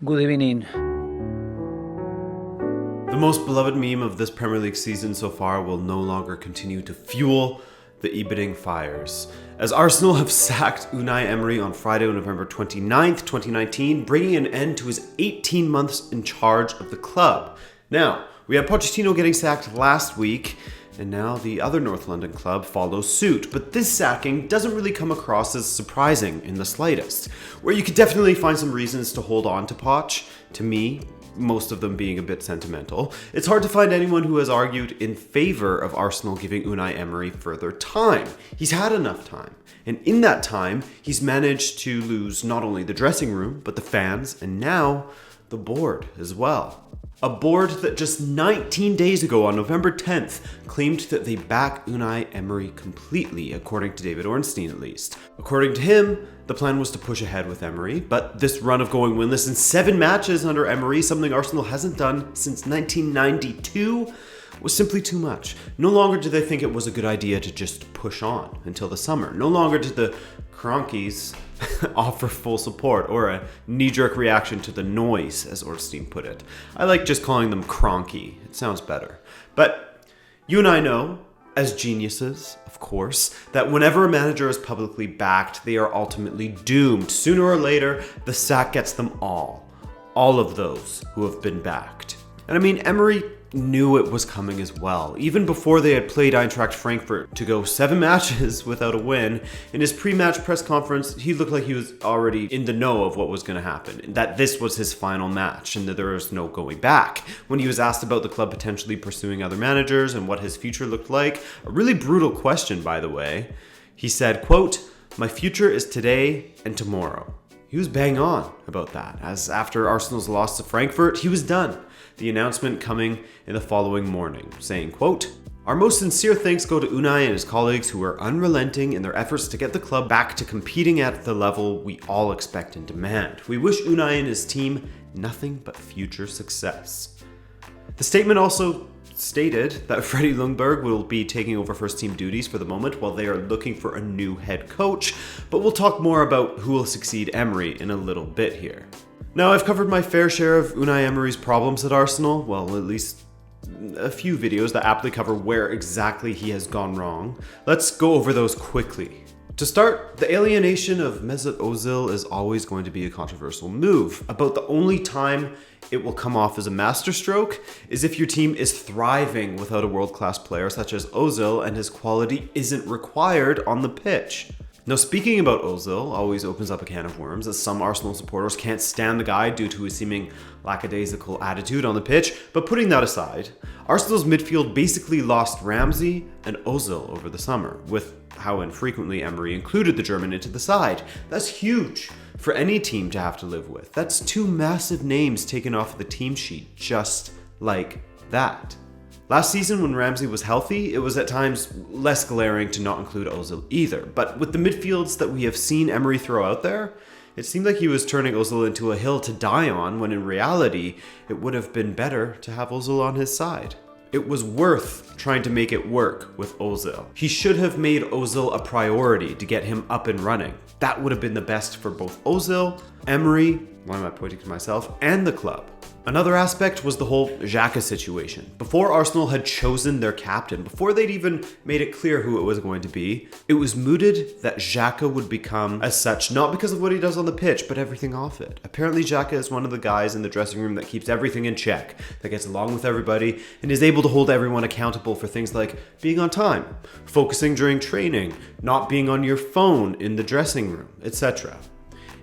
Good evening. The most beloved meme of this Premier League season so far will no longer continue to fuel the ebbing fires, as Arsenal have sacked Unai Emery on Friday, November 29th, 2019, bringing an end to his 18 months in charge of the club. Now, we had Pochettino getting sacked last week, and now the other North London club follows suit. But this sacking doesn't really come across as surprising in the slightest, where you could definitely find some reasons to hold on to Poch. To me, most of them being a bit sentimental, it's hard to find anyone who has argued in favor of Arsenal giving Unai Emery further time. He's had enough time, and in that time, he's managed to lose not only the dressing room, but the fans, and now the board as well. A board that just 19 days ago on November 10th claimed that they back Unai Emery completely, according to David Ornstein at least. According to him, the plan was to push ahead with Emery, but this run of going winless in 7 matches under Emery, something Arsenal hasn't done since 1992, was simply too much. No longer did they think it was a good idea to just push on until the summer. No longer did the Cronkies offer full support, or a knee-jerk reaction to the noise, as Ornstein put it. I like just calling them Cronky. It sounds better. But you and I know, as geniuses, of course, that whenever a manager is publicly backed, they are ultimately doomed. Sooner or later, the sack gets them all of those who have been backed. And I mean, Emery knew it was coming as well. Even before they had played Eintracht Frankfurt to go 7 matches without a win, in his pre-match press conference, he looked like he was already in the know of what was going to happen, that this was his final match and that there was no going back. When he was asked about the club potentially pursuing other managers and what his future looked like, a really brutal question, by the way, he said, quote, "My future is today and tomorrow." He was bang on about that, as after Arsenal's loss to Frankfurt, he was done. The announcement coming in the following morning, saying, quote, "Our most sincere thanks go to Unai and his colleagues who are unrelenting in their efforts to get the club back to competing at the level we all expect and demand. We wish Unai and his team nothing but future success." The statement also stated that Freddie Ljungberg will be taking over first team duties for the moment while they are looking for a new head coach, but we'll talk more about who will succeed Emery in a little bit here. Now, I've covered my fair share of Unai Emery's problems at Arsenal, well, at least a few videos that aptly cover where exactly he has gone wrong. Let's go over those quickly. To start, the alienation of Mesut Ozil is always going to be a controversial move. About the only time it will come off as a masterstroke is if your team is thriving without a world-class player such as Ozil and his quality isn't required on the pitch. Now, speaking about Ozil always opens up a can of worms, as some Arsenal supporters can't stand the guy due to his seeming lackadaisical attitude on the pitch. But putting that aside, Arsenal's midfield basically lost Ramsey and Ozil over the summer, with how infrequently Emery included the German into the side. That's huge for any team to have to live with. That's 2 massive names taken off the team sheet just like that. Last season, when Ramsey was healthy, it was at times less glaring to not include Ozil either. But with the midfields that we have seen Emery throw out there, it seemed like he was turning Ozil into a hill to die on, when in reality, it would have been better to have Ozil on his side. It was worth trying to make it work with Ozil. He should have made Ozil a priority to get him up and running. That would have been the best for both Ozil, Emery, why am I pointing to myself, and the club. Another aspect was the whole Xhaka situation. Before Arsenal had chosen their captain, before they'd even made it clear who it was going to be, it was mooted that Xhaka would become as such, not because of what he does on the pitch, but everything off it. Apparently Xhaka is one of the guys in the dressing room that keeps everything in check, that gets along with everybody, and is able to hold everyone accountable for things like being on time, focusing during training, not being on your phone in the dressing room, etc.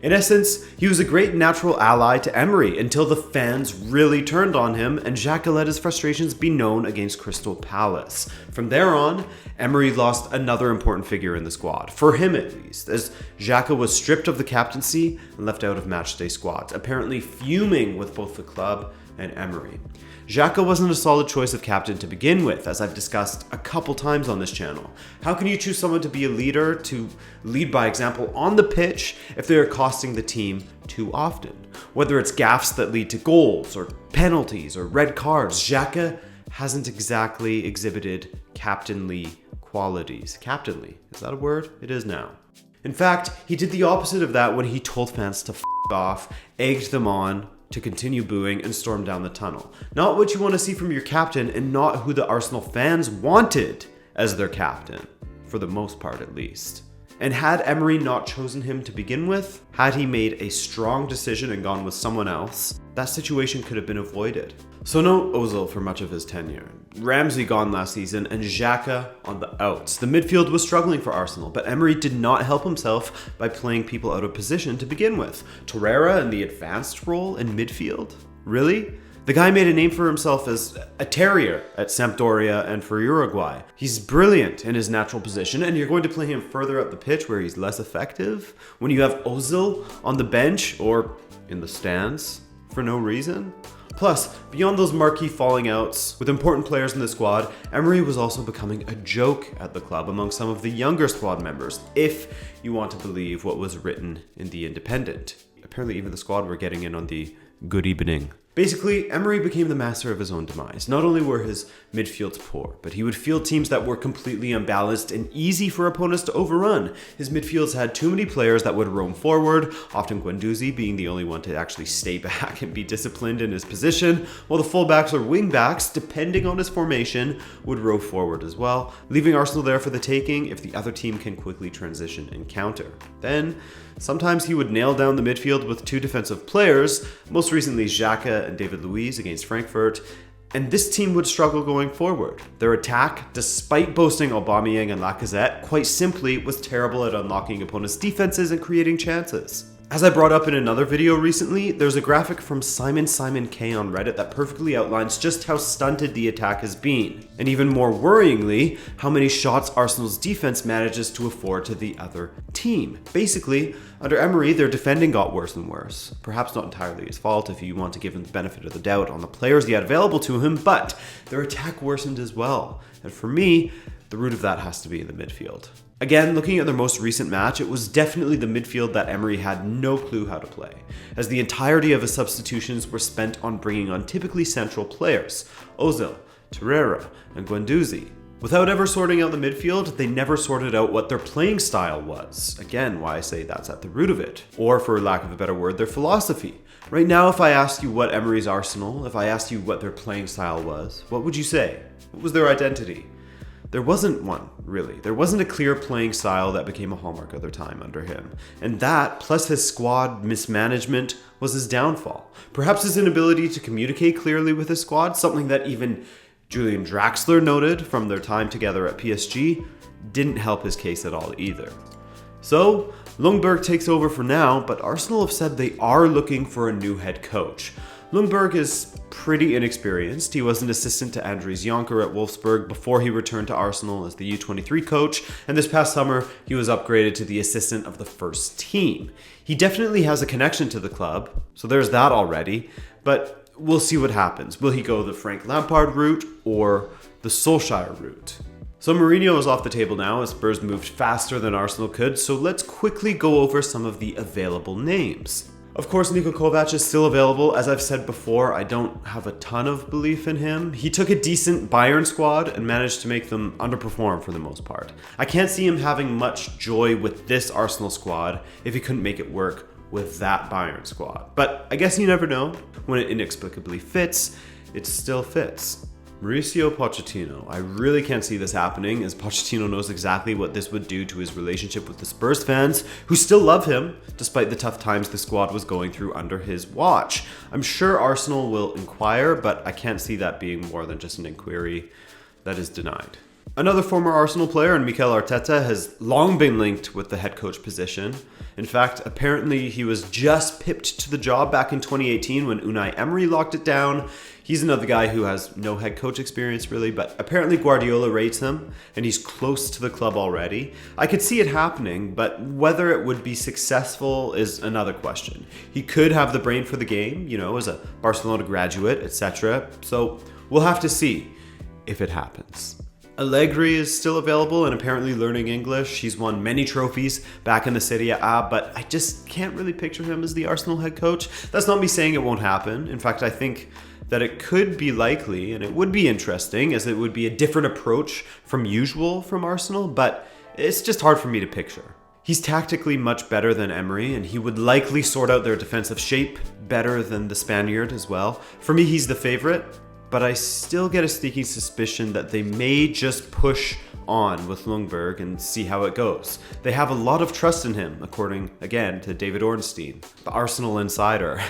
In essence, he was a great natural ally to Emery until the fans really turned on him and Xhaka let his frustrations be known against Crystal Palace. From there on, Emery lost another important figure in the squad, for him at least, as Xhaka was stripped of the captaincy and left out of matchday squads, apparently fuming with both the club and Emery. Xhaka wasn't a solid choice of captain to begin with, as I've discussed a couple times on this channel. How can you choose someone to be a leader, to lead by example on the pitch, if they are costing the team too often? Whether it's gaffes that lead to goals, or penalties, or red cards, Xhaka hasn't exactly exhibited captainly qualities. Captainly, is that a word? It is now. In fact, he did the opposite of that when he told fans to f*** off, egged them on, to continue booing and storm down the tunnel. Not what you want to see from your captain, and not who the Arsenal fans wanted as their captain, for the most part at least. And had Emery not chosen him to begin with, had he made a strong decision and gone with someone else, that situation could have been avoided. So no Ozil for much of his tenure. Ramsey gone last season, and Xhaka on the outs. The midfield was struggling for Arsenal, but Emery did not help himself by playing people out of position to begin with. Torreira in the advanced role in midfield? Really? The guy made a name for himself as a terrier at Sampdoria and for Uruguay. He's brilliant in his natural position, and you're going to play him further up the pitch where he's less effective when you have Ozil on the bench or in the stands for no reason? Plus, beyond those marquee falling outs with important players in the squad, Emery was also becoming a joke at the club among some of the younger squad members, if you want to believe what was written in The Independent. Apparently even the squad were getting in on the good evening. Basically, Emery became the master of his own demise. Not only were his midfields poor, but he would field teams that were completely unbalanced and easy for opponents to overrun. His midfields had too many players that would roam forward, often Guendouzi being the only one to actually stay back and be disciplined in his position, while the fullbacks or wingbacks, depending on his formation, would row forward as well, leaving Arsenal there for the taking if the other team can quickly transition and counter. Then, sometimes he would nail down the midfield with two defensive players, most recently Xhaka and David Luiz against Frankfurt, and this team would struggle going forward. Their attack, despite boasting Aubameyang and Lacazette, quite simply was terrible at unlocking opponents' defenses and creating chances. As I brought up in another video recently, there's a graphic from Simon K on Reddit that perfectly outlines just how stunted the attack has been, and even more worryingly, how many shots Arsenal's defense manages to afford to the other team. Basically, under Emery, their defending got worse and worse. Perhaps not entirely his fault if you want to give him the benefit of the doubt on the players he had available to him, but their attack worsened as well. And for me, the root of that has to be in the midfield. Again, looking at their most recent match, it was definitely the midfield that Emery had no clue how to play, as the entirety of his substitutions were spent on bringing on typically central players, Ozil, Torreira, and Guendouzi. Without ever sorting out the midfield, they never sorted out what their playing style was. Again, why I say that's at the root of it. Or, for lack of a better word, their philosophy. Right now, if I asked you what Emery's Arsenal, if I asked you what their playing style was, what would you say? What was their identity? There wasn't one, really. There wasn't a clear playing style that became a hallmark of their time under him. And that, plus his squad mismanagement, was his downfall. Perhaps his inability to communicate clearly with his squad, something that even Julian Draxler noted from their time together at PSG, didn't help his case at all either. So, Ljungberg takes over for now, but Arsenal have said they are looking for a new head coach. Ljungberg is pretty inexperienced. He was an assistant to Andries Jonker at Wolfsburg before he returned to Arsenal as the U23 coach, and this past summer he was upgraded to the assistant of the first team. He definitely has a connection to the club, so there's that already, but we'll see what happens. Will he go the Frank Lampard route or the Solskjaer route? So Mourinho is off the table now as Spurs moved faster than Arsenal could, so let's quickly go over some of the available names. Of course, Niko Kovac is still available. As I've said before, I don't have a ton of belief in him. He took a decent Bayern squad and managed to make them underperform for the most part. I can't see him having much joy with this Arsenal squad if he couldn't make it work with that Bayern squad. But I guess you never know. When it inexplicably fits, it still fits. Mauricio Pochettino. I really can't see this happening, as Pochettino knows exactly what this would do to his relationship with the Spurs fans, who still love him, despite the tough times the squad was going through under his watch. I'm sure Arsenal will inquire, but I can't see that being more than just an inquiry that is denied. Another former Arsenal player, and Mikel Arteta, has long been linked with the head coach position. In fact, apparently he was just pipped to the job back in 2018 when Unai Emery locked it down. He's another guy who has no head coach experience really, but apparently Guardiola rates him and he's close to the club already. I could see it happening, but whether it would be successful is another question. He could have the brain for the game, as a Barcelona graduate, etc. So we'll have to see if it happens. Allegri is still available and apparently learning English. He's won many trophies back in the Serie A, but I just can't really picture him as the Arsenal head coach. That's not me saying it won't happen. In fact, I think that it could be likely and it would be interesting, as it would be a different approach from usual from Arsenal, but it's just hard for me to picture. He's tactically much better than Emery, and he would likely sort out their defensive shape better than the Spaniard as well. For me, he's the favorite, but I still get a sneaky suspicion that they may just push on with Ljungberg and see how it goes. They have a lot of trust in him, according, again, to David Ornstein, the Arsenal insider.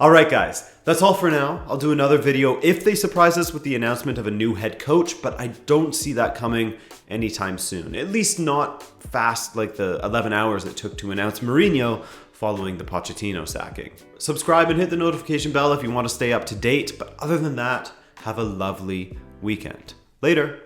Alright guys, that's all for now. I'll do another video if they surprise us with the announcement of a new head coach, but I don't see that coming anytime soon. At least not fast like the 11 hours it took to announce Mourinho following the Pochettino sacking. Subscribe and hit the notification bell if you want to stay up to date, but other than that, have a lovely weekend. Later.